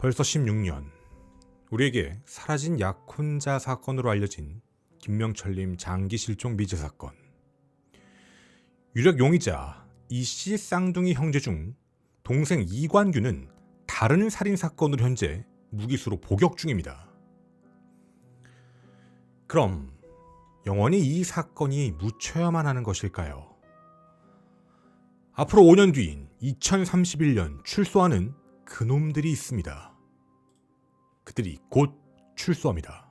벌써 16년, 우리에게 사라진 약혼자 사건으로 알려진 김명철님 장기 실종 미제 사건. 유력 용의자 이씨 쌍둥이 형제 중 동생 이관규는 다른 살인 사건으로 현재 무기수로 복역 중입니다. 그럼 영원히 이 사건이 묻혀야만 하는 것일까요? 앞으로 5년 뒤인 2031년 출소하는 그놈들이 있습니다. 그들이 곧 출소합니다.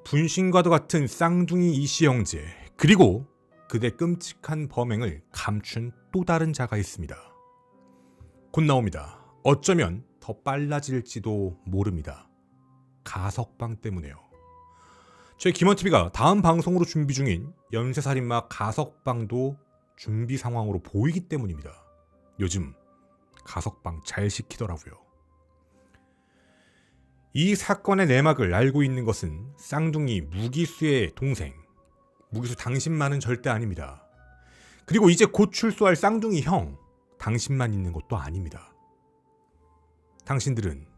분신과도 같은 쌍둥이 이씨 형제, 그리고 그들의 끔찍한 범행을 감춘 또 다른 자가 있습니다. 곧 나옵니다. 어쩌면 더 빨라질지도 모릅니다. 가석방 때문에요. 저희 김원TV가 다음 방송으로 준비 중인 연쇄살인마 가석방도 준비 상황으로 보이기 때문입니다. 요즘 가석방 잘 시키더라고요. 이 사건의 내막을 알고 있는 것은 쌍둥이 무기수의 동생, 무기수 당신만은 절대 아닙니다. 그리고 이제 곧 출소할 쌍둥이 형, 당신만 있는 것도 아닙니다. 당신들은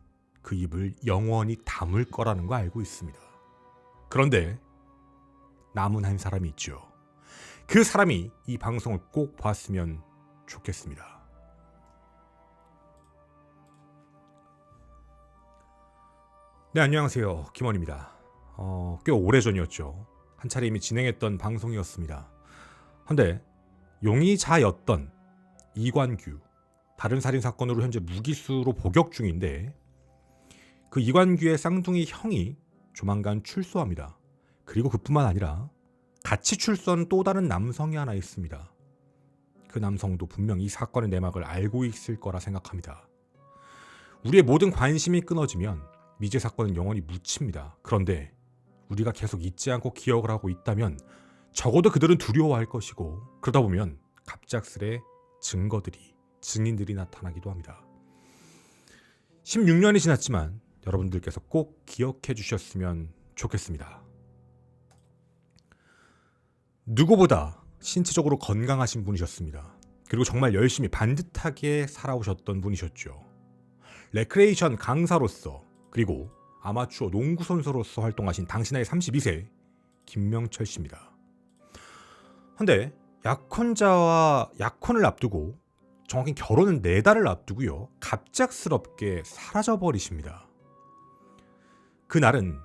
그 입을 영원히 다물 거라는 거 알고 있습니다. 그런데 남은 한 사람이 있죠. 그 사람이 이 방송을 꼭 봤으면 좋겠습니다. 네, 안녕하세요. 김원입니다. 꽤 오래전이었죠. 한 차례 이미 진행했던 방송이었습니다. 한데 용의자였던 이관규, 다른 살인사건으로 현재 무기수로 복역 중인데, 그 이관규의 쌍둥이 형이 조만간 출소합니다. 그리고 그뿐만 아니라 같이 출소한 또 다른 남성이 하나 있습니다. 그 남성도 분명 이 사건의 내막을 알고 있을 거라 생각합니다. 우리의 모든 관심이 끊어지면 미제 사건은 영원히 묻힙니다. 그런데 우리가 계속 잊지 않고 기억을 하고 있다면 적어도 그들은 두려워할 것이고, 그러다 보면 갑작스레 증거들이, 증인들이 나타나기도 합니다. 16년이 지났지만 여러분들께서 꼭 기억해 주셨으면 좋겠습니다. 누구보다 신체적으로 건강하신 분이셨습니다. 그리고 정말 열심히 반듯하게 살아오셨던 분이셨죠. 레크레이션 강사로서, 그리고 아마추어 농구 선수로서 활동하신 당시 나이 32세 김명철 씨입니다. 근데 약혼자와 약혼을 앞두고, 정확히 결혼은 4달을 앞두고요, 갑작스럽게 사라져버리십니다. 그날은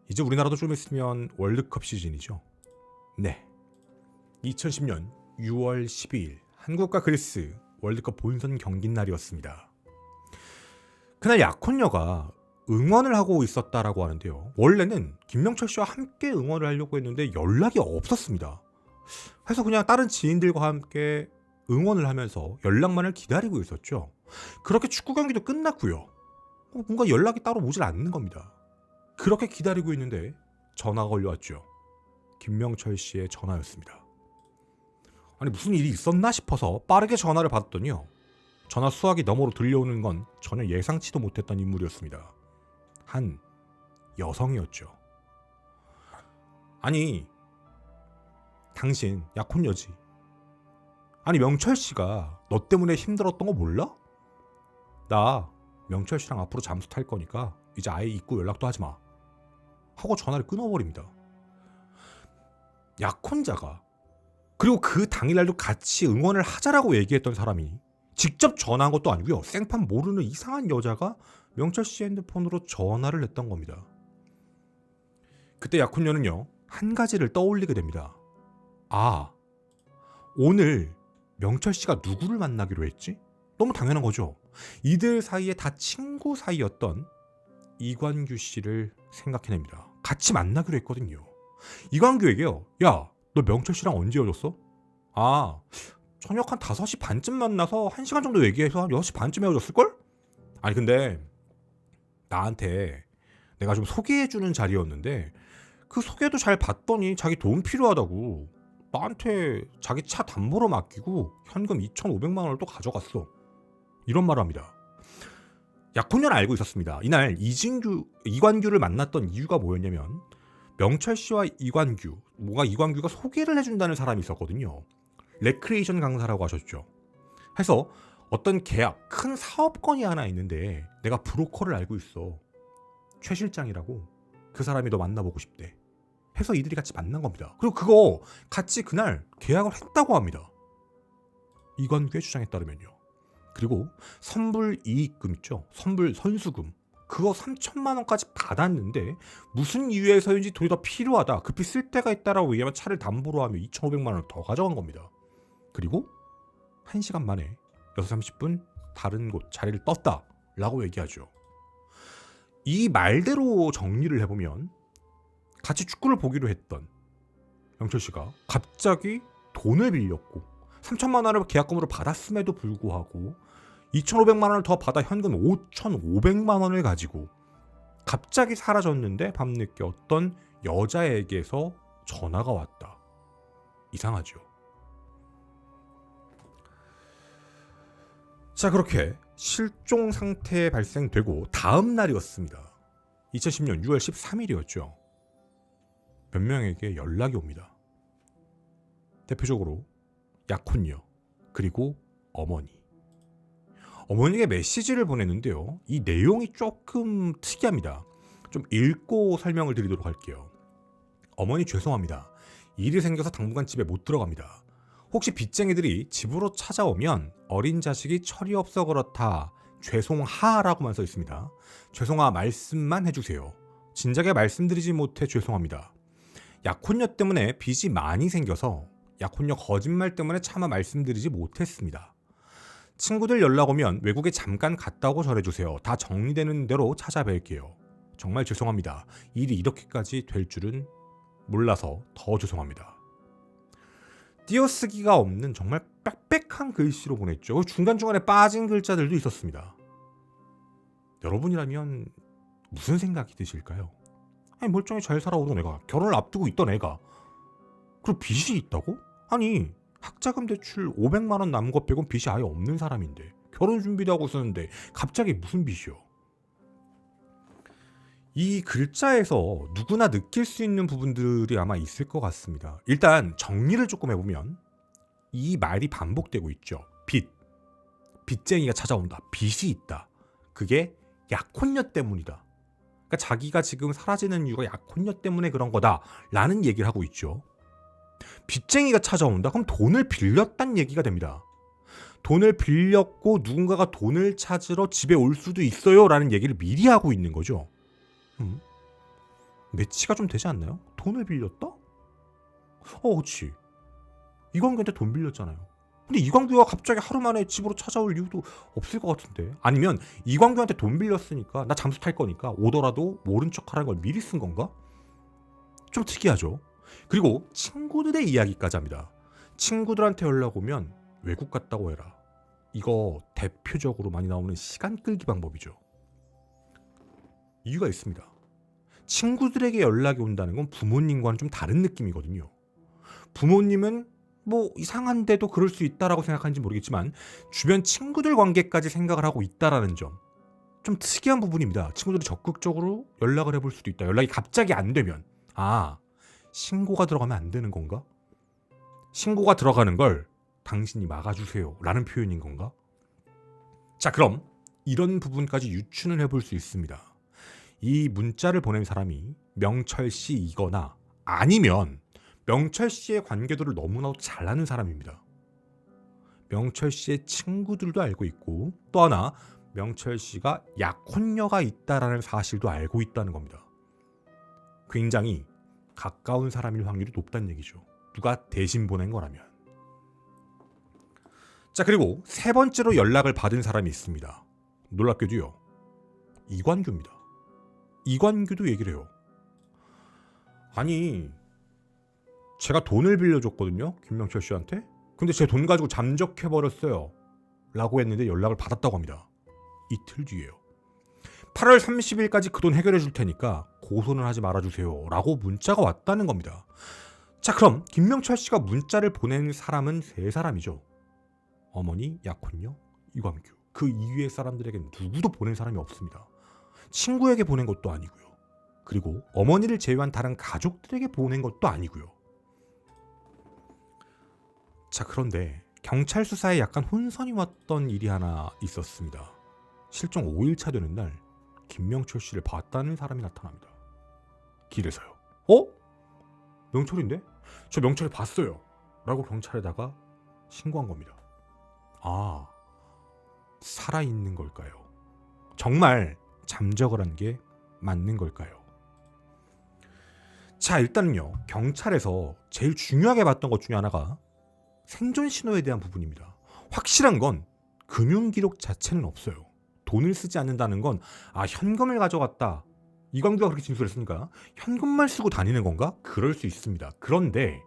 이제 우리나라도 좀 있으면 월드컵 시즌이죠. 네, 2010년 6월 12일 한국과 그리스 월드컵 본선 경기 날이었습니다. 그날 약혼녀가 응원을 하고 있었다라고 하는데요. 원래는 김명철 씨와 함께 응원을 하려고 했는데 연락이 없었습니다. 그래서 그냥 다른 지인들과 함께 응원을 하면서 연락만을 기다리고 있었죠. 그렇게 축구 경기도 끝났고요. 뭔가 연락이 따로 오질 않는 겁니다. 그렇게 기다리고 있는데 전화가 걸려왔죠. 김명철 씨의 전화였습니다. 아니, 무슨 일이 있었나 싶어서 빠르게 전화를 받았더니요, 전화 수화기 너머로 들려오는 건 전혀 예상치도 못했던 인물이었습니다. 한 여성이었죠. 아니, 당신 약혼녀지. 아니, 명철 씨가 너 때문에 힘들었던 거 몰라? 나 명철 씨랑 앞으로 잠수 탈 거니까 이제 아예 잊고 연락도 하지 마. 하고 전화를 끊어버립니다. 약혼자가, 그리고 그 당일날도 같이 응원을 하자라고 얘기했던 사람이 직접 전화한 것도 아니고요, 생판 모르는 이상한 여자가 명철 씨 핸드폰으로 전화를 했던 겁니다. 그때 약혼녀는요, 한 가지를 떠올리게 됩니다. 아, 오늘 명철 씨가 누구를 만나기로 했지? 너무 당연한 거죠. 이들 사이에 다 친구 사이였던 이관규 씨를 생각해냅니다. 같이 만나기로 했거든요. 이관규에게요, 야, 너 명철 씨랑 언제 헤어졌어? 아, 저녁 한 5시 반쯤 만나서 1시간 정도 얘기해서 한 6시 반쯤 헤어졌을걸? 아니, 근데 나한테 내가 좀 소개해주는 자리였는데 그 소개도 잘 받더니 자기 돈 필요하다고 나한테 자기 차 담보로 맡기고 현금 2,500만 원을 또 가져갔어. 이런 말을 합니다. 약혼녀는 알고 있었습니다. 이날 이관규를 만났던 이유가 뭐였냐면, 명철 씨와 이관규가 소개를 해준다는 사람이 있었거든요. 레크레이션 강사라고 하셨죠. 해서 어떤 계약, 큰 사업건이 하나 있는데 내가 브로커를 알고 있어. 최 실장이라고. 그 사람이 너 만나보고 싶대. 해서 이들이 같이 만난 겁니다. 그리고 그거 같이 그날 계약을 했다고 합니다. 이관규의 주장에 따르면요. 그리고 선불 이익금 있죠. 선불 선수금. 그거 3천만 원까지 받았는데 무슨 이유에서인지 돈이 더 필요하다. 급히 쓸 데가 있다라고 얘기하면 차를 담보로 하며 2,500만 원을 더 가져간 겁니다. 그리고 1시간 만에 6시 30분 다른 곳 자리를 떴다라고 얘기하죠. 이 말대로 정리를 해보면 같이 축구를 보기로 했던 명철 씨가 갑자기 돈을 빌렸고 3천만 원을 계약금으로 받았음에도 불구하고 2,500만 원을 더 받아 현금 5,500만 원을 가지고 갑자기 사라졌는데 밤늦게 어떤 여자에게서 전화가 왔다. 이상하죠. 자, 그렇게 실종 상태에 발생되고 다음 날이었습니다. 2010년 6월 13일이었죠. 몇 명에게 연락이 옵니다. 대표적으로 약혼녀, 그리고 어머니. 어머니에게 메시지를 보냈는데요. 이 내용이 조금 특이합니다. 좀 읽고 설명을 드리도록 할게요. 어머니 죄송합니다. 일이 생겨서 당분간 집에 못 들어갑니다. 혹시 빚쟁이들이 집으로 찾아오면 어린 자식이 철이 없어 그렇다. 죄송하라고만 써 있습니다. 죄송하 말씀만 해주세요. 진작에 말씀드리지 못해 죄송합니다. 약혼녀 때문에 빚이 많이 생겨서 약혼녀 거짓말 때문에 차마 말씀드리지 못했습니다. 친구들 연락 오면 외국에 잠깐 갔다 오고 전해주세요. 다 정리되는 대로 찾아뵐게요. 정말 죄송합니다. 일이 이렇게까지 될 줄은 몰라서 더 죄송합니다. 띄어쓰기가 없는 정말 빽빽한 글씨로 보냈죠. 중간중간에 빠진 글자들도 있었습니다. 여러분이라면 무슨 생각이 드실까요? 아니, 멀쩡히 잘 살아오던 애가, 결혼을 앞두고 있던 애가, 그리고 빚이 있다고? 아니, 학자금 대출 500만 원 남은 것 빼곤 빚이 아예 없는 사람인데, 결혼 준비도 하고 있었는데 갑자기 무슨 빚이요? 이 글자에서 누구나 느낄 수 있는 부분들이 아마 있을 것 같습니다. 일단 정리를 조금 해보면 이 말이 반복되고 있죠. 빚, 빚쟁이가 찾아온다. 빚이 있다. 그게 약혼녀 때문이다. 그러니까 자기가 지금 사라지는 이유가 약혼녀 때문에 그런 거다라는 얘기를 하고 있죠. 빚쟁이가 찾아온다? 그럼 돈을 빌렸다는 얘기가 됩니다. 돈을 빌렸고 누군가가 돈을 찾으러 집에 올 수도 있어요 라는 얘기를 미리 하고 있는 거죠. 매치가 좀 되지 않나요? 돈을 빌렸다? 그렇지. 이광규한테 돈 빌렸잖아요. 근데 이광규가 갑자기 하루 만에 집으로 찾아올 이유도 없을 것 같은데. 아니면 이광규한테 돈 빌렸으니까 나 잠수 탈 거니까 오더라도 모른 척하라는 걸 미리 쓴 건가? 좀 특이하죠. 그리고 친구들의 이야기까지 합니다. 친구들한테 연락 오면 외국 갔다고 해라. 이거 대표적으로 많이 나오는 시간 끌기 방법이죠. 이유가 있습니다. 친구들에게 연락이 온다는 건 부모님과는 좀 다른 느낌이거든요. 부모님은 뭐 이상한데도 그럴 수 있다라고 생각하는지 모르겠지만 주변 친구들 관계까지 생각을 하고 있다라는 점, 좀 특이한 부분입니다. 친구들이 적극적으로 연락을 해볼 수도 있다. 연락이 갑자기 안 되면 신고가 들어가면 안 되는 건가? 신고가 들어가는 걸 당신이 막아주세요 라는 표현인 건가? 자, 그럼 이런 부분까지 유추는 해볼 수 있습니다. 이 문자를 보낸 사람이 명철 씨이거나 아니면 명철 씨의 관계도를 너무나도 잘 아는 사람입니다. 명철 씨의 친구들도 알고 있고 또 하나 명철 씨가 약혼녀가 있다라는 사실도 알고 있다는 겁니다. 굉장히 가까운 사람일 확률이 높다는 얘기죠. 누가 대신 보낸 거라면. 자, 그리고 세 번째로 연락을 받은 사람이 있습니다. 놀랍게도요. 이관규입니다. 이관규도 얘기를 해요. 아니, 제가 돈을 빌려줬거든요. 김명철 씨한테. 근데 제 돈 가지고 잠적해버렸어요. 라고 했는데 연락을 받았다고 합니다. 이틀 뒤에요. 8월 30일까지 그 돈 해결해 줄 테니까 고소는 하지 말아주세요. 라고 문자가 왔다는 겁니다. 자, 그럼 김명철 씨가 문자를 보낸 사람은 세 사람이죠. 어머니, 약혼녀, 이광규. 그 이외의 사람들에게는 누구도 보낸 사람이 없습니다. 친구에게 보낸 것도 아니고요. 그리고 어머니를 제외한 다른 가족들에게 보낸 것도 아니고요. 자, 그런데 경찰 수사에 약간 혼선이 왔던 일이 하나 있었습니다. 실종 5일차 되는 날 김명철 씨를 봤다는 사람이 나타납니다. 길에서요. 명철인데? 저 명철이 봤어요. 라고 경찰에다가 신고한 겁니다. 아, 살아있는 걸까요? 정말 잠적을 한 게 맞는 걸까요? 자, 일단은요. 경찰에서 제일 중요하게 봤던 것 중에 하나가 생존 신호에 대한 부분입니다. 확실한 건 금융기록 자체는 없어요. 돈을 쓰지 않는다는 건 현금을 가져갔다. 이광규가 그렇게 진술했으니까 현금만 쓰고 다니는 건가? 그럴 수 있습니다. 그런데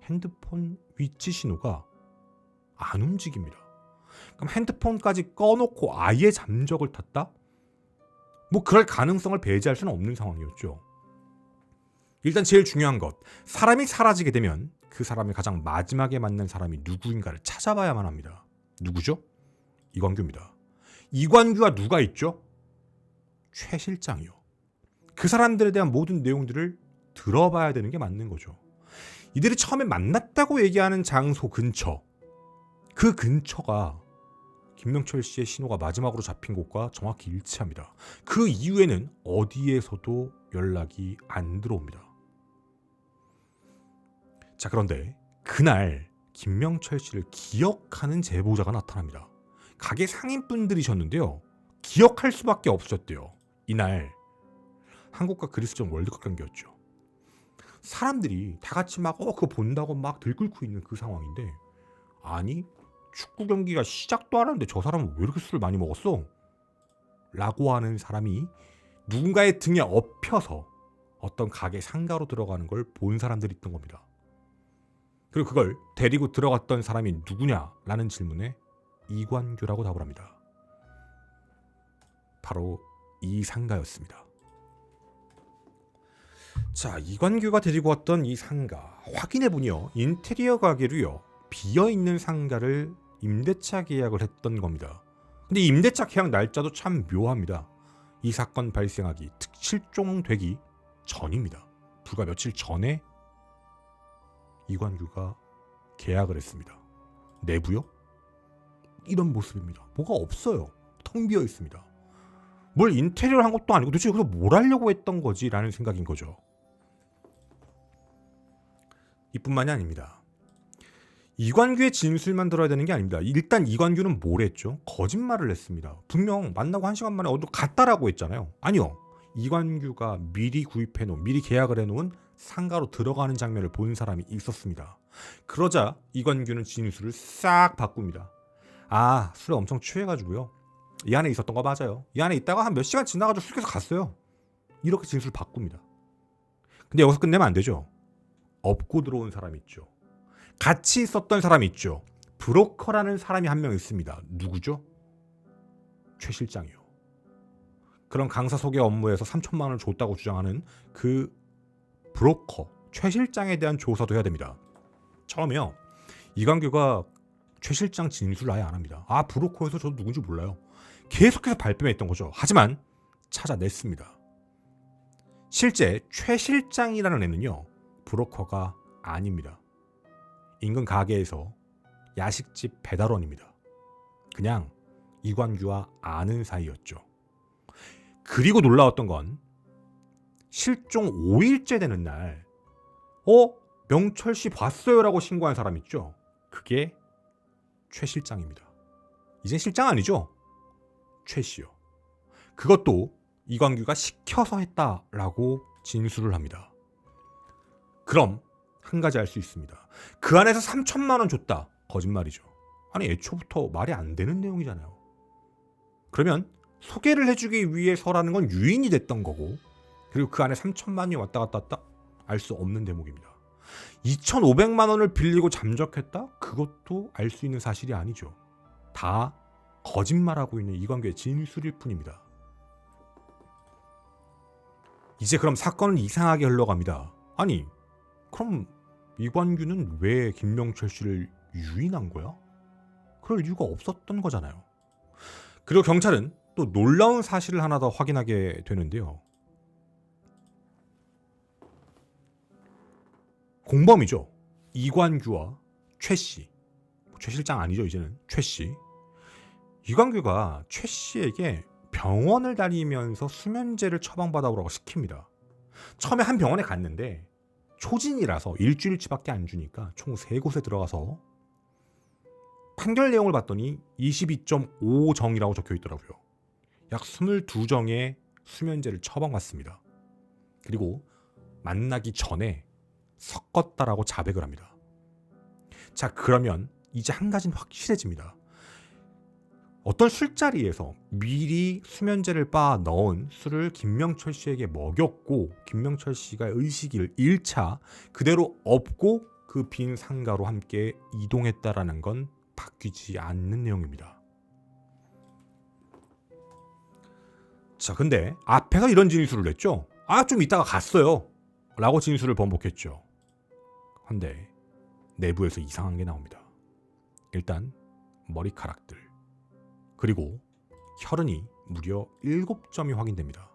핸드폰 위치 신호가 안 움직입니다. 그럼 핸드폰까지 꺼놓고 아예 잠적을 탔다? 뭐 그럴 가능성을 배제할 수는 없는 상황이었죠. 일단 제일 중요한 것, 사람이 사라지게 되면 그 사람을 가장 마지막에 만난 사람이 누구인가를 찾아봐야만 합니다. 누구죠? 이광규입니다. 이광규가 누가 있죠? 최 실장이요. 그 사람들에 대한 모든 내용들을 들어봐야 되는 게 맞는 거죠. 이들이 처음에 만났다고 얘기하는 장소 근처, 그 근처가 김명철 씨의 신호가 마지막으로 잡힌 곳과 정확히 일치합니다. 그 이후에는 어디에서도 연락이 안 들어옵니다. 자, 그런데 그날 김명철 씨를 기억하는 제보자가 나타납니다. 가게 상인분들이셨는데요. 기억할 수밖에 없었대요. 이날 한국과 그리스전 월드컵 경기였죠. 사람들이 다 같이 막 그거 본다고 막 들끓고 있는 그 상황인데, 아니 축구 경기가 시작도 안 하는데 저 사람은 왜 이렇게 술을 많이 먹었어? 라고 하는 사람이 누군가의 등에 엎혀서 어떤 가게 상가로 들어가는 걸 본 사람들이 있던 겁니다. 그리고 그걸 데리고 들어갔던 사람이 누구냐라는 질문에 이관규라고 답을 합니다. 바로 이 상가였습니다. 자, 이관규가 데리고 왔던 이 상가 확인해보니요, 인테리어 가게로요, 비어있는 상가를 임대차 계약을 했던 겁니다. 근데 이 임대차 계약 날짜도 참 묘합니다. 이 사건 발생하기, 실종되기 전입니다. 불과 며칠 전에 이관규가 계약을 했습니다. 내부요? 이런 모습입니다. 뭐가 없어요. 텅 비어 있습니다. 뭘 인테리어를 한 것도 아니고 도대체 그래서 뭘 하려고 했던 거지? 라는 생각인 거죠. 이뿐만이 아닙니다. 이관규의 진술만 들어야 되는 게 아닙니다. 일단 이관규는 뭘 했죠? 거짓말을 했습니다. 분명 만나고 1시간 만에 어디로 갔다라고 했잖아요. 아니요. 이관규가 미리 구입해놓은, 미리 계약을 해놓은 상가로 들어가는 장면을 본 사람이 있었습니다. 그러자 이관규는 진술을 싹 바꿉니다. 술에 엄청 취해가지고요, 이 안에 있었던 거 맞아요. 이 안에 있다가 한 몇 시간 지나가지고 술께서 갔어요. 이렇게 진술을 바꿉니다. 근데 여기서 끝내면 안 되죠. 업고 들어온 사람이 있죠. 같이 있었던 사람이 있죠. 브로커라는 사람이 한 명 있습니다. 누구죠? 최 실장이요. 그런 강사 소개 업무에서 3천만 원을 줬다고 주장하는 그 브로커 최 실장에 대한 조사도 해야 됩니다. 처음에요, 이광규가 최 실장 진술을 아예 안 합니다. 브로커에서 저도 누군지 몰라요. 계속해서 발뺌했던 거죠. 하지만 찾아냈습니다. 실제 최 실장이라는 애는요, 브로커가 아닙니다. 인근 가게에서 야식집 배달원입니다. 그냥 이관규와 아는 사이였죠. 그리고 놀라웠던 건 실종 5일째 되는 날 명철 씨 봤어요 라고 신고한 사람 있죠. 그게 최 실장입니다. 이젠 실장 아니죠? 최 씨요. 그것도 이광규가 시켜서 했다라고 진술을 합니다. 그럼 한 가지 알 수 있습니다. 그 안에서 3천만 원 줬다. 거짓말이죠. 아니 애초부터 말이 안 되는 내용이잖아요. 그러면 소개를 해주기 위해서라는 건 유인이 됐던 거고, 그리고 그 안에 3천만 원이 왔다 갔다 알 수 없는 대목입니다. 2,500만 원을 빌리고 잠적했다? 그것도 알 수 있는 사실이 아니죠. 다 거짓말하고 있는 이관규의 진술일 뿐입니다. 이제 그럼 사건은 이상하게 흘러갑니다. 아니 그럼 이관규는 왜 김명철 씨를 유인한 거야? 그럴 이유가 없었던 거잖아요. 그리고 경찰은 또 놀라운 사실을 하나 더 확인하게 되는데요. 공범이죠. 이관규와 최 씨. 최 실장 아니죠, 이제는 최 씨. 이광규가 최 씨에게 병원을 다니면서 수면제를 처방받아 오라고 시킵니다. 처음에 한 병원에 갔는데 초진이라서 일주일치밖에 안 주니까 총 3곳에 들어가서 판결 내용을 봤더니 22.5정이라고 적혀 있더라고요. 약 22정의 수면제를 처방받습니다. 그리고 만나기 전에 섞었다라고 자백을 합니다. 자, 그러면 이제 한 가지는 확실해집니다. 어떤 술자리에서 미리 수면제를 빻아 넣은 술을 김명철 씨에게 먹였고 김명철 씨가 의식을 1차 그대로 업고 그 빈 상가로 함께 이동했다라는 건 바뀌지 않는 내용입니다. 자, 근데 앞에서 이런 진술을 냈죠. 좀 이따가 갔어요 라고 진술을 번복했죠. 근데 내부에서 이상한 게 나옵니다. 일단 머리카락들 그리고 혈흔이 무려 7점이 확인됩니다.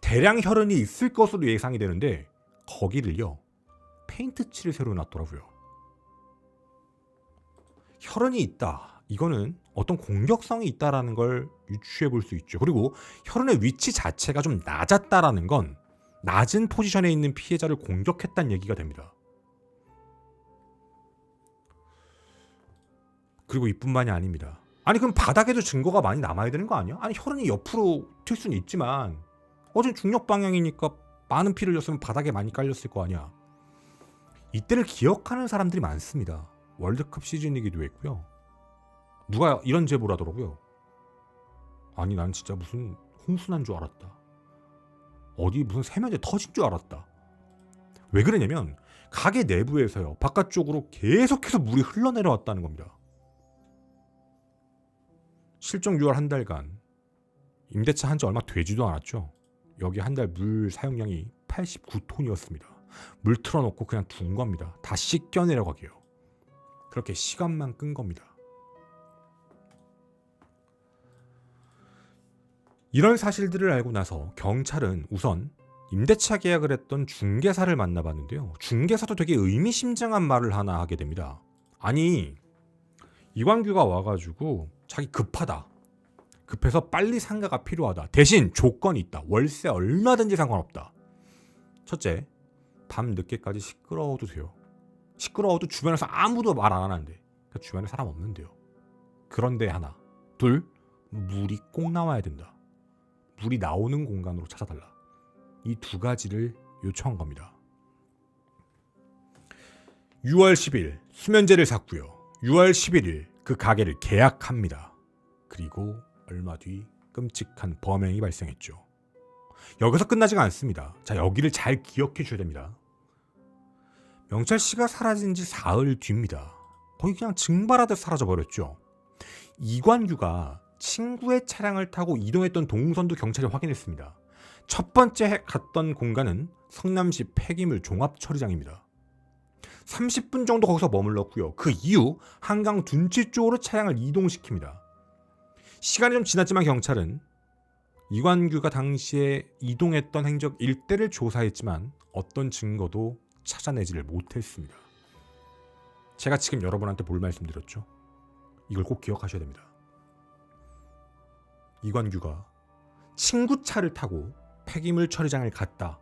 대량 혈흔이 있을 것으로 예상이 되는데 거기를요 페인트 칠을 새로 놨더라고요. 혈흔이 있다. 이거는 어떤 공격성이 있다라는 걸 유추해 볼 수 있죠. 그리고 혈흔의 위치 자체가 좀 낮았다라는 건 낮은 포지션에 있는 피해자를 공격했다는 얘기가 됩니다. 그리고 이뿐만이 아닙니다. 아니 그럼 바닥에도 증거가 많이 남아야 되는 거 아니야? 아니 혈흔이 옆으로 튈 수는 있지만 어제 중력 방향이니까 많은 피를 줬으면 바닥에 많이 깔렸을 거 아니야. 이때를 기억하는 사람들이 많습니다. 월드컵 시즌이기도 했고요. 누가 이런 제보를 하더라고요. 아니 난 진짜 무슨 홍수난 줄 알았다. 어디 무슨 세면제 터진 줄 알았다. 왜 그러냐면 가게 내부에서요 바깥쪽으로 계속해서 물이 흘러내려왔다는 겁니다. 실종 6월 한 달간 임대차 한 지 얼마 되지도 않았죠. 여기 한 달 물 사용량이 89톤이었습니다. 물 틀어놓고 그냥 둔 겁니다. 다 씻겨 내려가게요. 그렇게 시간만 끈 겁니다. 이런 사실들을 알고 나서 경찰은 우선 임대차 계약을 했던 중개사를 만나봤는데요. 중개사도 되게 의미심장한 말을 하나 하게 됩니다. 아니 이광규가 와가지고 자기 급하다. 급해서 빨리 상가가 필요하다. 대신 조건이 있다. 월세 얼마든지 상관없다. 첫째, 밤 늦게까지 시끄러워도 돼요. 시끄러워도 주변에서 아무도 말 안 하는데 그러니까 주변에 사람 없는데요. 그런데 하나. 둘, 물이 꼭 나와야 된다. 물이 나오는 공간으로 찾아달라. 이 두 가지를 요청한 겁니다. 6월 10일 수면제를 샀고요. 6월 11일 그 가게를 계약합니다. 그리고 얼마 뒤 끔찍한 범행이 발생했죠. 여기서 끝나지가 않습니다. 자, 여기를 잘 기억해 주셔야 됩니다. 명철 씨가 사라진 지 사흘 뒤입니다. 거의 그냥 증발하듯 사라져버렸죠. 이관규가 친구의 차량을 타고 이동했던 동선도 경찰이 확인했습니다. 첫 번째 갔던 공간은 성남시 폐기물 종합처리장입니다. 30분 정도 거기서 머물렀고요. 그 이후 한강 둔치 쪽으로 차량을 이동시킵니다. 시간이 좀 지났지만 경찰은 이관규가 당시에 이동했던 행적 일대를 조사했지만 어떤 증거도 찾아내지를 못했습니다. 제가 지금 여러분한테 뭘 말씀드렸죠? 이걸 꼭 기억하셔야 됩니다. 이관규가 친구 차를 타고 폐기물 처리장을 갔다.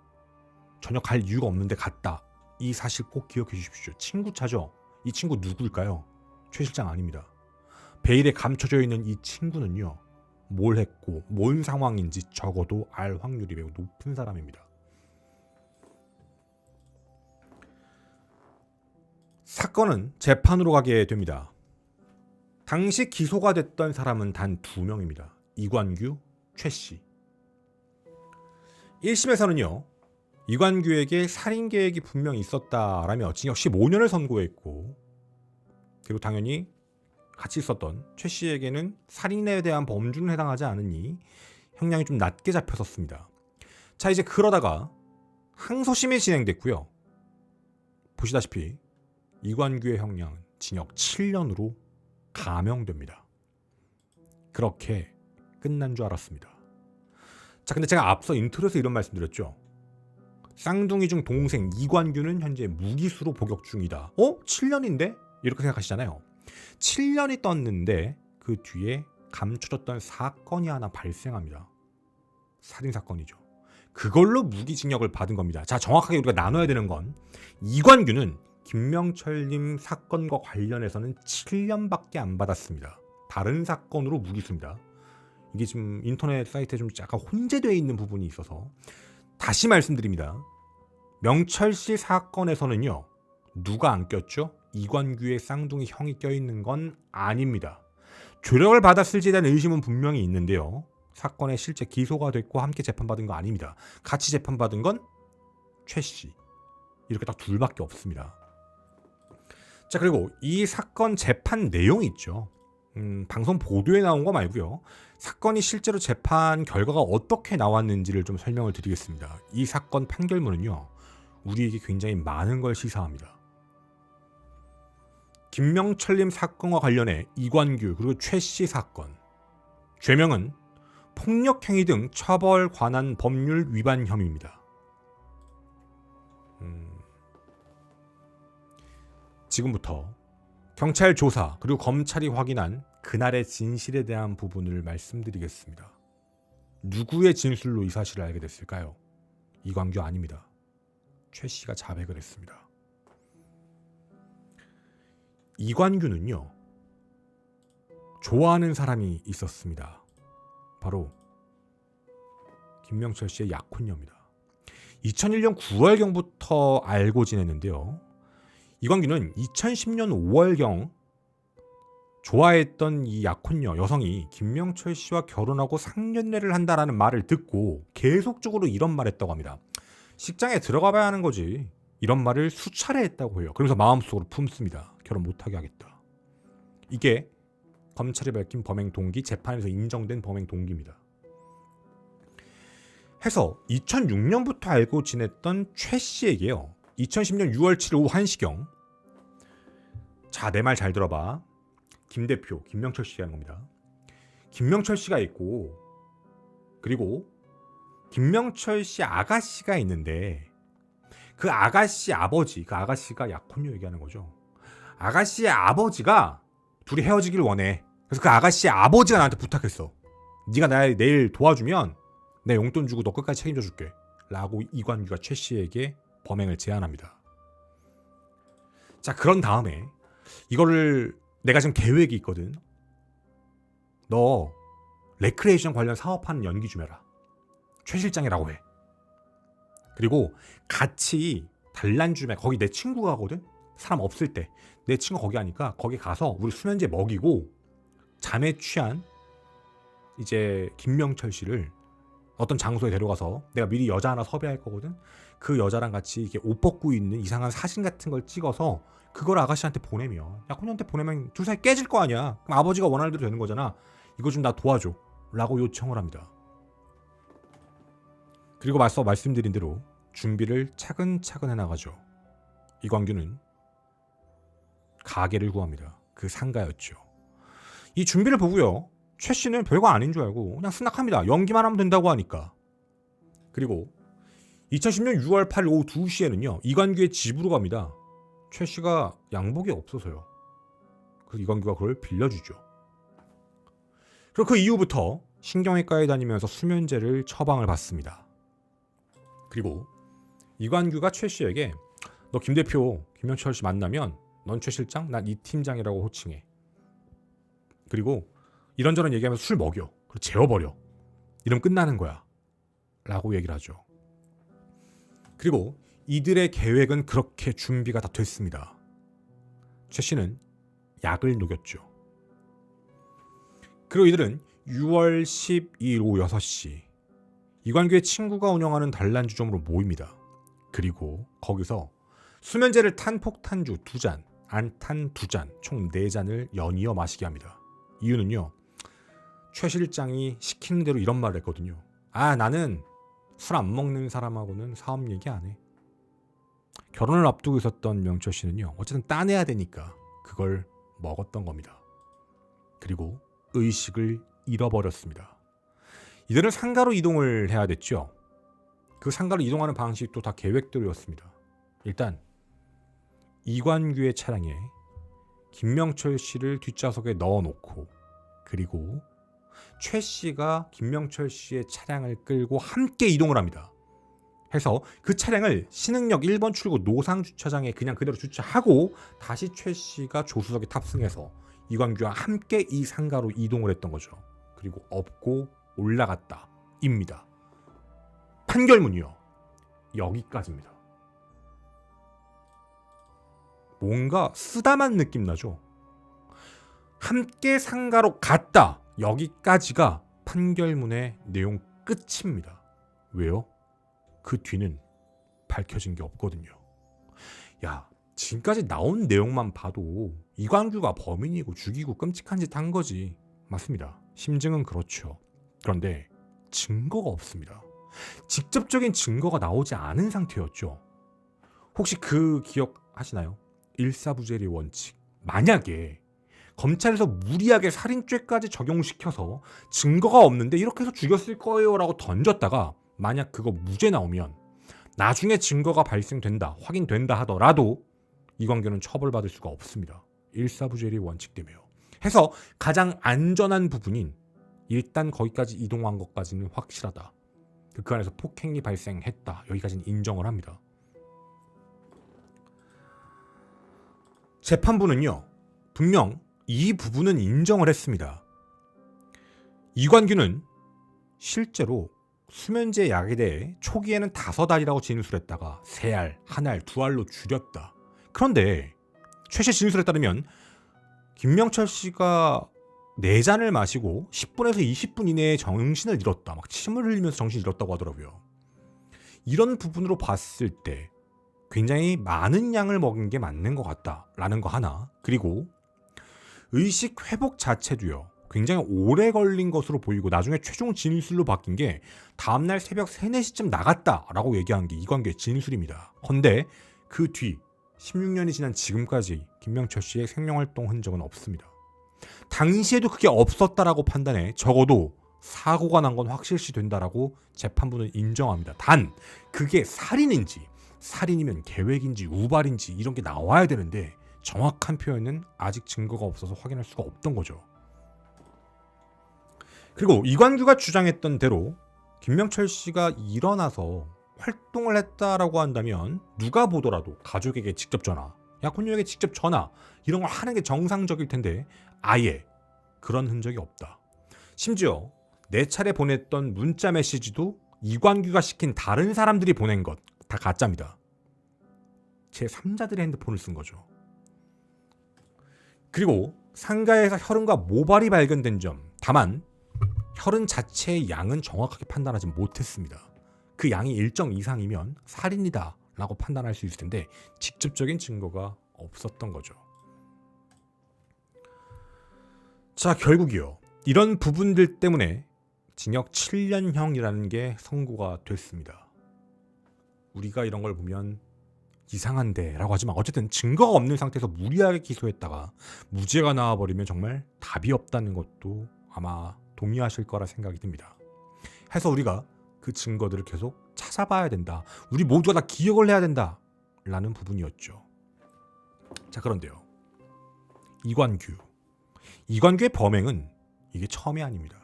전혀 갈 이유가 없는데 갔다. 이 사실 꼭 기억해 주십시오. 친구 차죠? 이 친구 누구일까요? 최 실장 아닙니다. 베일에 감춰져 있는 이 친구는요. 뭘 했고 뭔 상황인지 적어도 알 확률이 매우 높은 사람입니다. 사건은 재판으로 가게 됩니다. 당시 기소가 됐던 사람은 단 2명입니다. 이관규, 최 씨. 1심에서는요. 이관규에게 살인 계획이 분명히 있었다라며 징역 15년을 선고했고 그리고 당연히 같이 있었던 최 씨에게는 살인에 대한 범주는 해당하지 않으니 형량이 좀 낮게 잡혔었습니다. 자, 이제 그러다가 항소심이 진행됐고요. 보시다시피 이관규의 형량은 징역 7년으로 감형됩니다. 그렇게 끝난 줄 알았습니다. 자, 근데 제가 앞서 인트로에서 이런 말씀드렸죠. 쌍둥이 중 동생 이관규는 현재 무기수로 복역 중이다. 7년인데? 이렇게 생각하시잖아요. 7년이 떴는데 그 뒤에 감춰졌던 사건이 하나 발생합니다. 살인사건이죠. 그걸로 무기징역을 받은 겁니다. 자, 정확하게 우리가 나눠야 되는 건 이관규는 김명철님 사건과 관련해서는 7년밖에 안 받았습니다. 다른 사건으로 무기수입니다. 이게 지금 인터넷 사이트에 좀 약간 혼재되어 있는 부분이 있어서 다시 말씀드립니다. 명철 씨 사건에서는요. 누가 안 꼈죠? 이관규의 쌍둥이 형이 껴있는 건 아닙니다. 조력을 받았을지에 대한 의심은 분명히 있는데요. 사건에 실제 기소가 됐고 함께 재판받은 거 아닙니다. 같이 재판받은 건 최 씨. 이렇게 딱 둘밖에 없습니다. 자, 그리고 이 사건 재판 내용이 있죠. 방송 보도에 나온 거 말고요. 사건이 실제로 재판 결과가 어떻게 나왔는지를 좀 설명을 드리겠습니다. 이 사건 판결문은요. 우리에게 굉장히 많은 걸 시사합니다. 김명철님 사건과 관련해 이관규 그리고 최 씨 사건. 죄명은 폭력행위 등 처벌 관한 법률 위반 혐의입니다. 지금부터 경찰 조사 그리고 검찰이 확인한 그날의 진실에 대한 부분을 말씀드리겠습니다. 누구의 진술로 이 사실을 알게 됐을까요? 이관규 아닙니다. 최 씨가 자백을 했습니다. 이관규는요. 좋아하는 사람이 있었습니다. 바로 김명철 씨의 약혼녀입니다. 2001년 9월경부터 알고 지냈는데요. 이관규는 2010년 5월경 좋아했던 이 약혼녀 여성이 김명철 씨와 결혼하고 상견례를 한다라는 말을 듣고 계속적으로 이런 말을 했다고 합니다. 식장에 들어가 봐야 하는 거지. 이런 말을 수차례 했다고 해요. 그러면서 마음속으로 품습니다. 결혼 못하게 하겠다. 이게 검찰이 밝힌 범행 동기, 재판에서 인정된 범행 동기입니다. 해서 2006년부터 알고 지냈던 최 씨에게요. 2010년 6월 7일 오후 1시경 자, 내 말 잘 들어봐. 김 대표, 김명철 씨가 하는 겁니다. 김명철 씨가 있고 그리고 김명철 씨 아가씨가 있는데 그 아가씨 아버지, 그 아가씨가 약혼녀 얘기하는 거죠. 아가씨의 아버지가 둘이 헤어지길 원해. 그래서 그 아가씨의 아버지가 나한테 부탁했어. 네가 날 내일 도와주면 내 용돈 주고 너 끝까지 책임져 줄게. 라고 이관규가 최 씨에게 범행을 제안합니다. 자, 그런 다음에 이거를 내가 지금 계획이 있거든. 너 레크레이션 관련 사업하는 연기 좀 해라. 최 실장이라고 해. 그리고 같이 단란 좀 해. 거기 내 친구가 하거든. 사람 없을 때 내 친구 거기 하니까 거기 가서 우리 수면제 먹이고 잠에 취한 이제 김명철 씨를 어떤 장소에 데려가서 내가 미리 여자 하나 섭외할 거거든. 그 여자랑 같이 이렇게 옷 벗고 있는 이상한 사진 같은 걸 찍어서 그걸 아가씨한테 보내면 약혼녀한테 보내면 둘 사이 깨질 거 아니야. 그럼 아버지가 원하는 대로 되는 거잖아. 이거 좀 나 도와줘 라고 요청을 합니다. 그리고 맞서 말씀드린 대로 준비를 차근차근 해나가죠. 이관규는 가게를 구합니다. 그 상가였죠. 이 준비를 보고요. 최 씨는 별거 아닌 줄 알고 그냥 승낙합니다. 연기만 하면 된다고 하니까. 그리고 2010년 6월 8일 오후 2시에는요. 이관규의 집으로 갑니다. 최 씨가 양복이 없어서요. 그래서 이관규가 그걸 빌려주죠. 그리고 그 이후부터 신경외과에 다니면서 수면제를 처방을 받습니다. 그리고 이관규가 최 씨에게 너 김 대표 김명철 씨 만나면 넌 최 실장, 난 이 팀장이라고 호칭해. 그리고 이런저런 얘기하면서 술 먹여. 그리고 재워버려. 이러면 끝나는 거야. 라고 얘기를 하죠. 그리고 이들의 계획은 그렇게 준비가 다 됐습니다. 최 씨는 약을 녹였죠. 그리고 이들은 6월 12일 오후 6시 이관규의 친구가 운영하는 단란주점으로 모입니다. 그리고 거기서 수면제를 탄 폭탄주 2잔, 안 탄 2잔, 총 4잔을 연이어 마시게 합니다. 이유는요. 최 실장이 시키는 대로 이런 말을 했거든요. 아, 나는 술 안 먹는 사람하고는 사업 얘기 안 해. 결혼을 앞두고 있었던 명철 씨는요. 어쨌든 따내야 되니까 그걸 먹었던 겁니다. 그리고 의식을 잃어버렸습니다. 이들은 상가로 이동을 해야 됐죠. 그 상가로 이동하는 방식도 다 계획대로였습니다. 일단 이관규의 차량에 김명철 씨를 뒷좌석에 넣어놓고 그리고 최 씨가 김명철 씨의 차량을 끌고 함께 이동을 합니다. 해서 그 차량을 신흥역 1번 출구 노상주차장에 그냥 그대로 주차하고 다시 최 씨가 조수석에 탑승해서 이광규와 함께 이 상가로 이동을 했던 거죠. 그리고 업고 올라갔다 입니다. 판결문이요. 여기까지입니다. 뭔가 쓰다만 느낌 나죠. 함께 상가로 갔다. 여기까지가 판결문의 내용 끝입니다. 왜요? 그 뒤는 밝혀진 게 없거든요. 야, 지금까지 나온 내용만 봐도 이광규가 범인이고 죽이고 끔찍한 짓 한 거지. 맞습니다. 심증은 그렇죠. 그런데 증거가 없습니다. 직접적인 증거가 나오지 않은 상태였죠. 혹시 그 기억하시나요? 일사부재리 원칙. 만약에 검찰에서 무리하게 살인죄까지 적용시켜서 증거가 없는데 이렇게 해서 죽였을 거예요 라고 던졌다가 만약 그거 무죄 나오면 나중에 증거가 발생된다, 확인된다 하더라도 이광규는 처벌받을 수가 없습니다. 일사부재리 원칙 때문에요. 해서 가장 안전한 부분인 일단 거기까지 이동한 것까지는 확실하다. 그 안에서 폭행이 발생했다. 여기까지는 인정을 합니다. 재판부는요. 분명 이 부분은 인정을 했습니다. 이광규는 실제로 수면제 약에 대해 초기에는 5알이라고 진술했다가 3알, 1알, 2알로 줄였다. 그런데 최씨 진술에 따르면 김명철 씨가 4잔을 마시고 10분에서 20분 이내에 정신을 잃었다. 막 침을 흘리면서 정신을 잃었다고 하더라고요. 이런 부분으로 봤을 때 굉장히 많은 양을 먹은 게 맞는 것 같다라는 거 하나. 그리고 의식 회복 자체도요. 굉장히 오래 걸린 것으로 보이고 나중에 최종 진술로 바뀐 게 다음날 새벽 3, 4시쯤 나갔다라고 얘기한 게 이광규의 진술입니다. 헌데 그 뒤 16년이 지난 지금까지 김명철 씨의 생명활동 흔적은 없습니다. 당시에도 그게 없었다라고 판단해 적어도 사고가 난 건 확실시 된다라고 재판부는 인정합니다. 단 그게 살인인지 살인이면 계획인지 우발인지 이런 게 나와야 되는데 정확한 표현은 아직 증거가 없어서 확인할 수가 없던 거죠. 그리고 이광규가 주장했던 대로 김명철 씨가 일어나서 활동을 했다라고 한다면 누가 보더라도 가족에게 직접 전화, 약혼녀에게 직접 전화 이런 걸 하는 게 정상적일 텐데 아예 그런 흔적이 없다. 심지어 4차례 보냈던 문자 메시지도 이광규가 시킨 다른 사람들이 보낸 것 다 가짜입니다. 제3자들의 핸드폰을 쓴 거죠. 그리고 상가에서 혈흔과 모발이 발견된 점, 다만 혈흔 자체의 양은 정확하게 판단하지 못했습니다. 그 양이 일정 이상이면 살인이다 라고 판단할 수 있을 텐데 직접적인 증거가 없었던 거죠. 자, 결국이요. 이런 부분들 때문에 징역 7년형이라는 게 선고가 됐습니다. 우리가 이런 걸 보면 이상한데 라고 하지만 어쨌든 증거가 없는 상태에서 무리하게 기소했다가 무죄가 나와버리면 정말 답이 없다는 것도 아마 동의하실 거라 생각이 듭니다. 해서 우리가 그 증거들을 계속 찾아봐야 된다. 우리 모두가 다 기억을 해야 된다 라는 부분이었죠. 자, 그런데요. 이광규의 범행은 이게 처음이 아닙니다.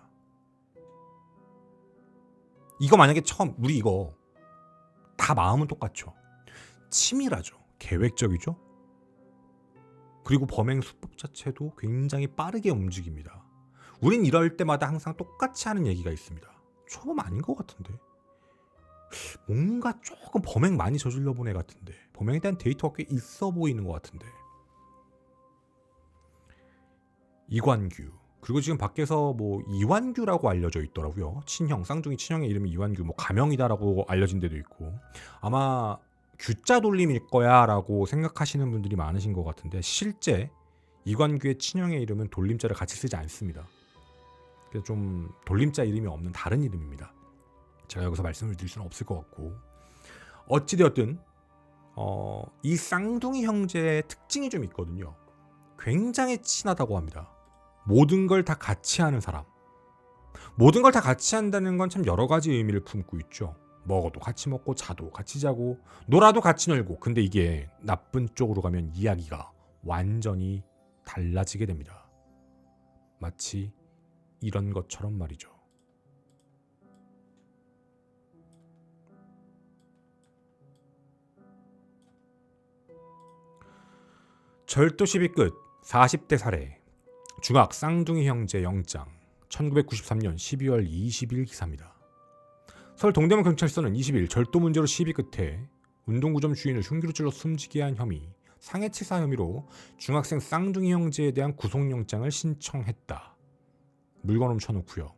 이거 만약에 우리 이거 다 마음은 똑같죠. 치밀하죠. 계획적이죠. 그리고 범행 수법 자체도 굉장히 빠르게 움직입니다. 우린 이럴 때마다 항상 똑같이 하는 얘기가 있습니다. 초범 아닌 것 같은데. 뭔가 조금 범행 많이 저질러 본 애 같은데. 범행에 대한 데이터가 꽤 있어 보이는 것 같은데. 이광규. 그리고 지금 밖에서 뭐 이완규라고 알려져 있더라고요. 친형, 쌍둥이 친형의 이름이 이완규, 뭐 가명이다라고 알려진 데도 있고 아마 규자 돌림일 거야 라고 생각하시는 분들이 많으신 것 같은데 실제 이광규의 친형의 이름은 돌림자를 같이 쓰지 않습니다. 그래서 좀 돌림자 이름이 없는 다른 이름입니다. 제가 여기서 말씀을 드릴 수는 없을 것 같고 어찌되었든 이 쌍둥이 형제의 특징이 좀 있거든요. 굉장히 친하다고 합니다. 모든 걸 다 같이 하는 사람. 모든 걸 다 같이 한다는 건 참 여러 가지 의미를 품고 있죠. 먹어도 같이 먹고 자도 같이 자고 놀아도 같이 놀고. 근데 이게 나쁜 쪽으로 가면 이야기가 완전히 달라지게 됩니다. 마치 이런 것처럼 말이죠. 절도 시비 끝 40대 살해 중학 쌍둥이 형제 영장 1993년 12월 20일 기사입니다. 서울 동대문 경찰서는 20일 절도 문제로 시비 끝에 운동구점 주인을 흉기로 찔러 숨지게 한 혐의, 상해치사 혐의로 중학생 쌍둥이 형제에 대한 구속영장을 신청했다. 물건 훔쳐놓고요.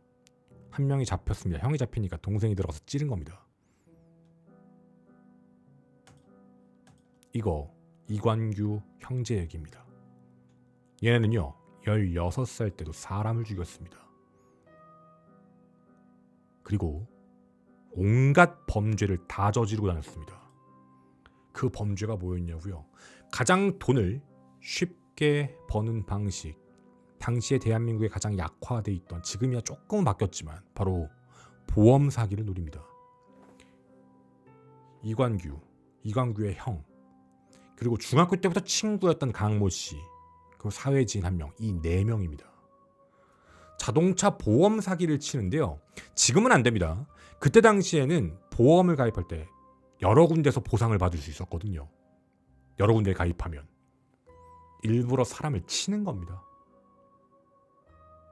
한 명이 잡혔습니다. 형이 잡히니까 동생이 들어가서 찌른 겁니다. 이거 이관규 형제 얘기입니다. 얘네는요 16살 때도 사람을 죽였습니다. 그리고 온갖 범죄를 다 저지르고 다녔습니다. 그 범죄가 뭐였냐고요? 가장 돈을 쉽게 버는 방식, 당시에 대한민국에 가장 약화돼 있던, 지금이야 조금은 바뀌었지만 바로 보험 사기를 노립니다. 이관규의 형, 그리고 중학교 때부터 친구였던 강모 씨, 그리고 사회지인 한 명, 이 4명입니다. 자동차 보험 사기를 치는데요. 지금은 안 됩니다. 그때 당시에는 보험을 가입할 때 여러 군데서 보상을 받을 수 있었거든요. 여러 군데에 가입하면 일부러 사람을 치는 겁니다.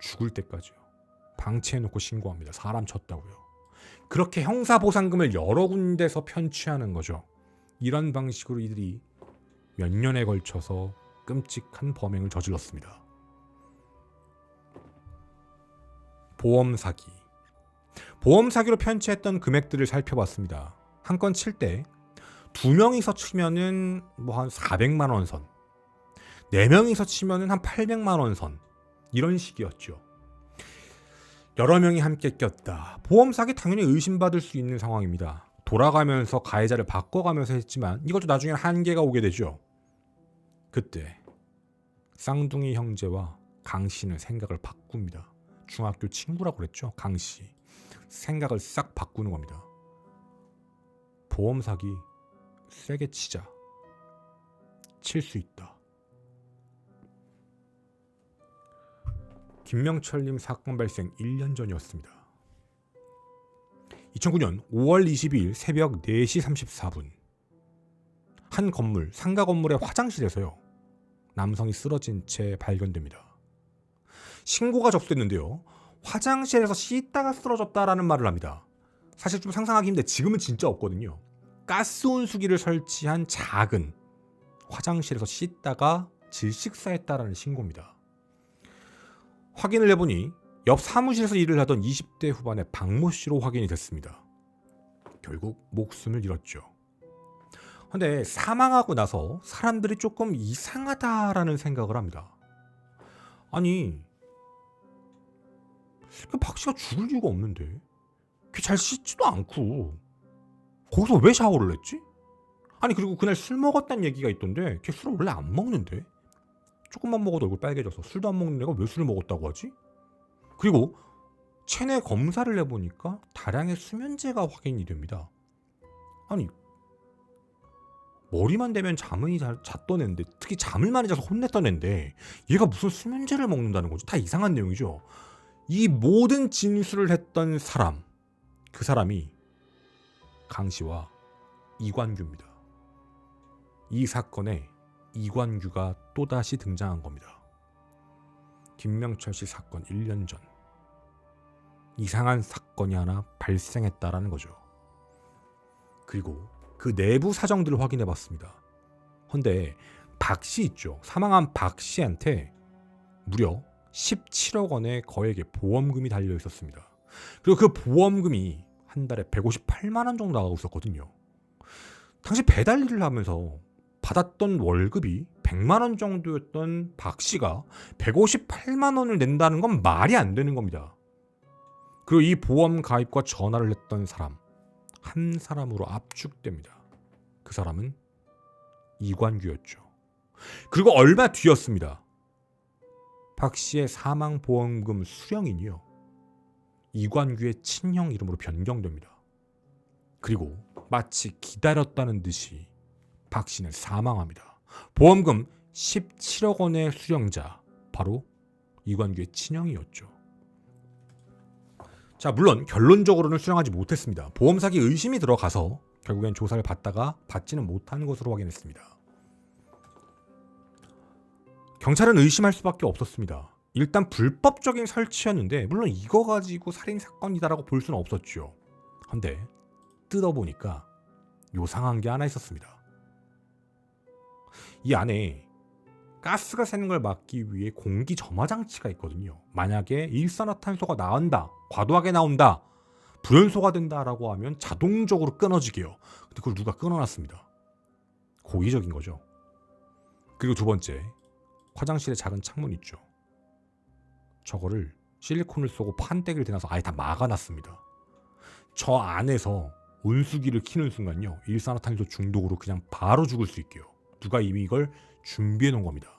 죽을 때까지요. 방치해놓고 신고합니다. 사람 쳤다고요. 그렇게 형사보상금을 여러 군데서 편취하는 거죠. 이런 방식으로 이들이 몇 년에 걸쳐서 끔찍한 범행을 저질렀습니다. 보험 사기로 편취했던 금액들을 살펴봤습니다. 한 건 칠 때 2명이서 치면은 뭐 한 400만 원 선, 4명이서 치면은 한 800만 원 선, 이런 식이었죠. 여러 명이 함께 꼈다. 보험 사기 당연히 의심받을 수 있는 상황입니다. 돌아가면서 가해자를 바꿔가면서 했지만 이것도 나중에 한계가 오게 되죠. 그때 쌍둥이 형제와 강 씨는 생각을 바꿉니다. 중학교 친구라고 그랬죠. 강 씨. 생각을 싹 바꾸는 겁니다. 보험 사기 세게 치자. 칠 수 있다. 김명철님 사건 발생 1년 전이었습니다. 2009년 5월 22일 새벽 4시 34분 한 건물, 상가 건물의 화장실에서요. 남성이 쓰러진 채 발견됩니다. 신고가 접수됐는데요. 화장실에서 씻다가 쓰러졌다라는 말을 합니다. 사실 좀 상상하기 힘든데 지금은 진짜 없거든요. 가스 온수기를 설치한 작은 화장실에서 씻다가 질식사했다라는 신고입니다. 확인을 해보니 옆 사무실에서 일을 하던 20대 후반의 박모 씨로 확인이 됐습니다. 결국 목숨을 잃었죠. 근데 사망하고 나서 사람들이 조금 이상하다라는 생각을 합니다. 아니, 박 씨가 죽을 이유가 없는데 걔 잘 씻지도 않고 거기서 왜 샤워를 했지? 아니, 그리고 그날 술 먹었다는 얘기가 있던데 걔 술을 원래 안 먹는데 조금만 먹어도 얼굴 빨개져서 술도 안 먹는 애가 왜 술을 먹었다고 하지? 그리고 체내 검사를 해보니까 다량의 수면제가 확인이 됩니다. 아니, 머리만 대면 잠이 잤던 애인데, 특히 잠을 많이 자서 혼냈던 애인데 얘가 무슨 수면제를 먹는다는 거지? 다 이상한 내용이죠. 이 모든 진술을 했던 사람, 그 사람이 강 씨와 이관규입니다. 이 사건에 이관규가 또다시 등장한 겁니다. 김명철 씨 사건 1년 전 이상한 사건이 하나 발생했다라는 거죠. 그리고 그 내부 사정들을 확인해 봤습니다. 헌데 박 씨 있죠. 사망한 박 씨한테 무려 17억 원의 거액의 보험금이 달려 있었습니다. 그리고 그 보험금이 한 달에 158만 원 정도 나가고 있었거든요. 당시 배달 일을 하면서 받았던 월급이 100만 원 정도였던 박 씨가 158만 원을 낸다는 건 말이 안 되는 겁니다. 그리고 이 보험 가입과 전화를 했던 사람, 한 사람으로 압축됩니다. 그 사람은 이관규였죠. 그리고 얼마 뒤였습니다. 박 씨의 사망보험금 수령인이요, 이관규의 친형 이름으로 변경됩니다. 그리고 마치 기다렸다는 듯이 박 씨는 사망합니다. 보험금 17억 원의 수령자, 바로 이관규의 친형이었죠. 자, 물론 결론적으로는 수령하지 못했습니다. 보험 사기 의심이 들어가서 결국엔 조사를 받다가 받지는 못한 것으로 확인했습니다. 경찰은 의심할 수밖에 없었습니다. 일단 불법적인 설치였는데 물론 이거 가지고 살인사건이다라고 볼 수는 없었죠. 근데 뜯어보니까 요상한 게 하나 있었습니다. 이 안에 가스가 새는 걸 막기 위해 공기 점화 장치가 있거든요. 만약에 일산화탄소가 나온다, 과도하게 나온다, 불연소가 된다라고 하면 자동적으로 끊어지게요. 근데 그걸 누가 끊어놨습니다. 고의적인 거죠. 그리고 두 번째, 화장실에 작은 창문 있죠. 저거를 실리콘을 쏘고 판때기를 대놔서 아예 다 막아놨습니다. 저 안에서 온수기를 켜는 순간요, 일산화탄소 중독으로 그냥 바로 죽을 수 있게요. 누가 이미 이걸 준비해 놓은 겁니다.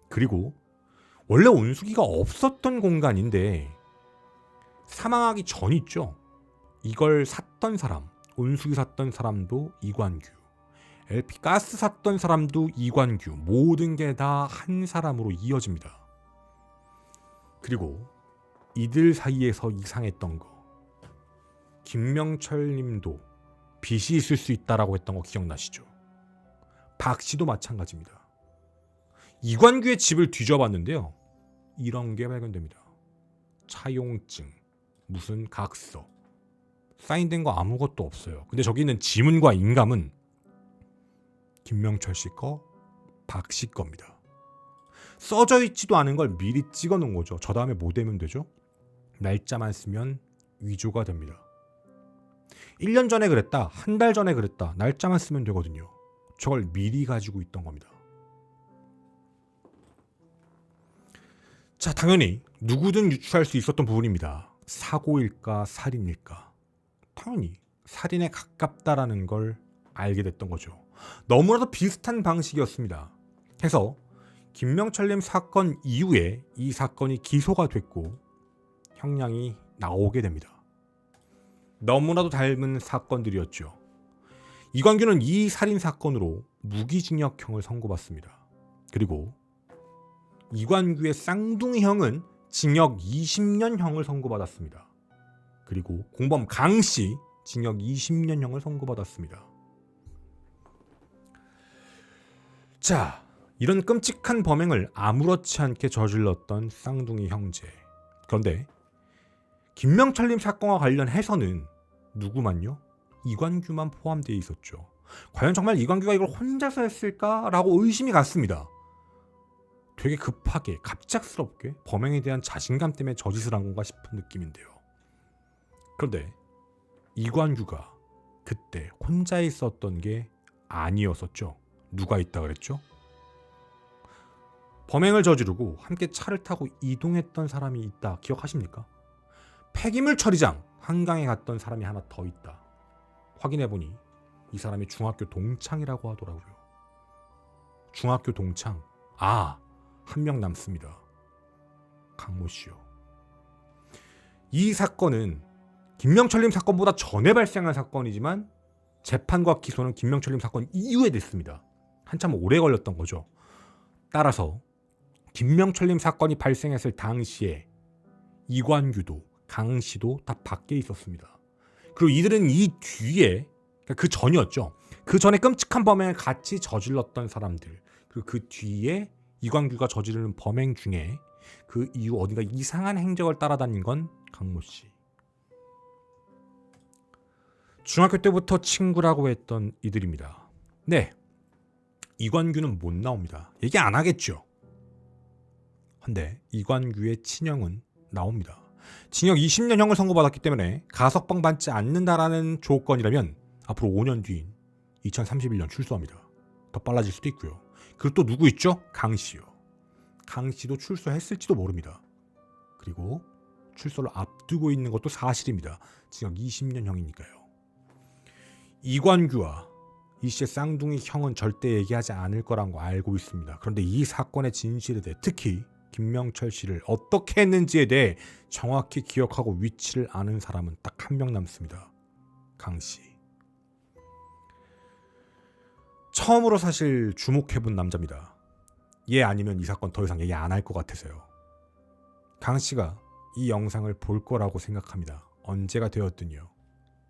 그리고 원래 온수기가 없었던 공간인데 사망하기 전 있죠. 이걸 샀던 사람, 온수기 샀던 사람도 이관규, LP 가스 샀던 사람도 이관규, 모든 게 다 한 사람으로 이어집니다. 그리고 이들 사이에서 이상했던 거, 김명철 님도 빚이 있을 수 있다라고 했던 거 기억나시죠? 박 씨도 마찬가지입니다. 이관규의 집을 뒤져봤는데요, 이런 게 발견됩니다. 차용증, 무슨 각서, 사인된 거 아무것도 없어요. 근데 저기 있는 지문과 인감은 김명철 씨 거, 박 씨 겁니다. 써져 있지도 않은 걸 미리 찍어 놓은 거죠. 저 다음에 뭐 되면 되죠? 날짜만 쓰면 위조가 됩니다. 1년 전에 그랬다, 한 달 전에 그랬다, 날짜만 쓰면 되거든요. 저걸 미리 가지고 있던 겁니다. 자, 당연히 누구든 유추할 수 있었던 부분입니다. 사고일까 살인일까? 당연히 살인에 가깝다라는 걸 알게 됐던 거죠. 너무나도 비슷한 방식이었습니다. 해서 김명철님 사건 이후에 이 사건이 기소가 됐고 형량이 나오게 됩니다. 너무나도 닮은 사건들이었죠. 이관규는 이 살인사건으로 무기징역형을 선고받습니다. 그리고 이관규의 쌍둥이 형은 징역 20년형을 선고받았습니다. 그리고 공범 강씨 징역 20년형을 선고받았습니다. 자, 이런 끔찍한 범행을 아무렇지 않게 저질렀던 쌍둥이 형제. 그런데 김명철님 사건과 관련해서는 누구만요? 이관규만 포함되어 있었죠. 과연 정말 이관규가 이걸 혼자서 했을까라고 의심이 갔습니다. 되게 급하게 갑작스럽게 범행에 대한 자신감 때문에 저짓을 한 건가 싶은 느낌인데요. 그런데 이관규가 그때 혼자 있었던 게 아니었었죠. 누가 있다 그랬죠? 범행을 저지르고 함께 차를 타고 이동했던 사람이 있다 기억하십니까? 폐기물 처리장 한강에 갔던 사람이 하나 더 있다. 확인해보니 이 사람이 중학교 동창이라고 하더라고요. 중학교 동창. 한 명 남습니다. 강모 씨요. 이 사건은 김명철님 사건보다 전에 발생한 사건이지만 재판과 기소는 김명철님 사건 이후에 됐습니다. 한참 오래 걸렸던 거죠. 따라서 김명철님 사건이 발생했을 당시에 이관규도 강씨도 다 밖에 있었습니다. 그리고 이들은 이 뒤에, 그 전이었죠. 그 전에 끔찍한 범행을 같이 저질렀던 사람들, 그리고 그 뒤에 이관규가 저지르는 범행 중에 그 이후 어딘가 이상한 행적을 따라다닌 건 강모 씨. 중학교 때부터 친구라고 했던 이들입니다. 네, 이관규는 못 나옵니다. 얘기 안 하겠죠. 근데 이관규의 친형은 나옵니다. 징역 20년형을 선고받았기 때문에 가석방 받지 않는다라는 조건이라면 앞으로 5년 뒤인 2031년 출소합니다. 더 빨라질 수도 있고요. 그리고 또 누구 있죠? 강씨요. 강씨도 출소했을지도 모릅니다. 그리고 출소를 앞두고 있는 것도 사실입니다. 징역 20년형이니까요. 이관규와 이씨의 쌍둥이 형은 절대 얘기하지 않을 거란 거 알고 있습니다. 그런데 이 사건의 진실에 대해, 특히 김명철 씨를 어떻게 했는지에 대해 정확히 기억하고 위치를 아는 사람은 딱 한 명 남습니다. 강씨. 처음으로 사실 주목해본 남자입니다. 얘 아니면 이 사건 더 이상 얘기 안 할 것 같아서요. 강 씨가 이 영상을 볼 거라고 생각합니다. 언제가 되었든요.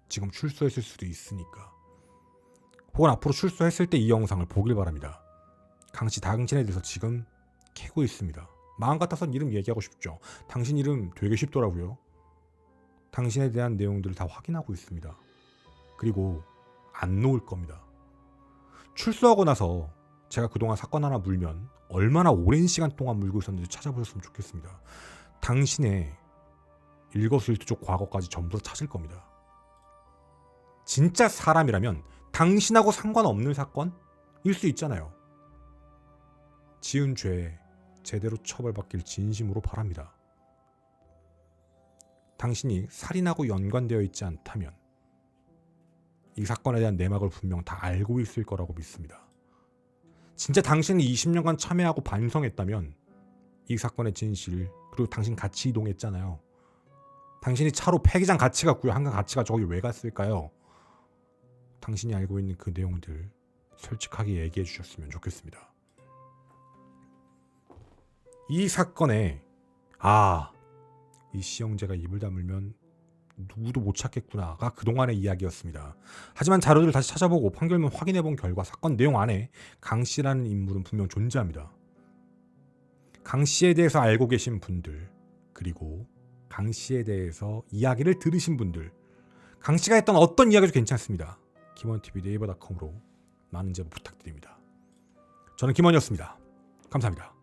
지금 출소했을 수도 있으니까. 혹은 앞으로 출소했을 때 이 영상을 보길 바랍니다. 강 씨 당신에 대해서 지금 캐고 있습니다. 마음 같아선 이름 얘기하고 싶죠. 당신 이름 되게 쉽더라고요. 당신에 대한 내용들을 다 확인하고 있습니다. 그리고 안 놓을 겁니다. 출소하고 나서 제가 그동안 사건 하나 물면 얼마나 오랜 시간 동안 물고 있었는지 찾아보셨으면 좋겠습니다. 당신의 일거수일투족 과거까지 전부 다 찾을 겁니다. 진짜 사람이라면 당신하고 상관없는 사건일 수 있잖아요. 지은 죄에 제대로 처벌받길 진심으로 바랍니다. 당신이 살인하고 연관되어 있지 않다면 이 사건에 대한 내막을 분명 다 알고 있을 거라고 믿습니다. 진짜 당신이 20년간 참여하고 반성했다면 이 사건의 진실, 그리고 당신 같이 이동했잖아요. 당신이 차로 폐기장 같이 갔고요. 한강 같이 가 저기 왜 갔을까요? 당신이 알고 있는 그 내용들 솔직하게 얘기해 주셨으면 좋겠습니다. 이 사건에 이 시영제가 입을 다물면 누구도 못 찾겠구나가 그동안의 이야기였습니다. 하지만 자료들을 다시 찾아보고 판결문 확인해본 결과 사건 내용 안에 강 씨라는 인물은 분명 존재합니다. 강 씨에 대해서 알고 계신 분들, 그리고 강 씨에 대해서 이야기를 들으신 분들, 강 씨가 했던 어떤 이야기도 괜찮습니다. 김원TV 네이버닷컴으로 많은 제보 부탁드립니다. 저는 김원이었습니다. 감사합니다.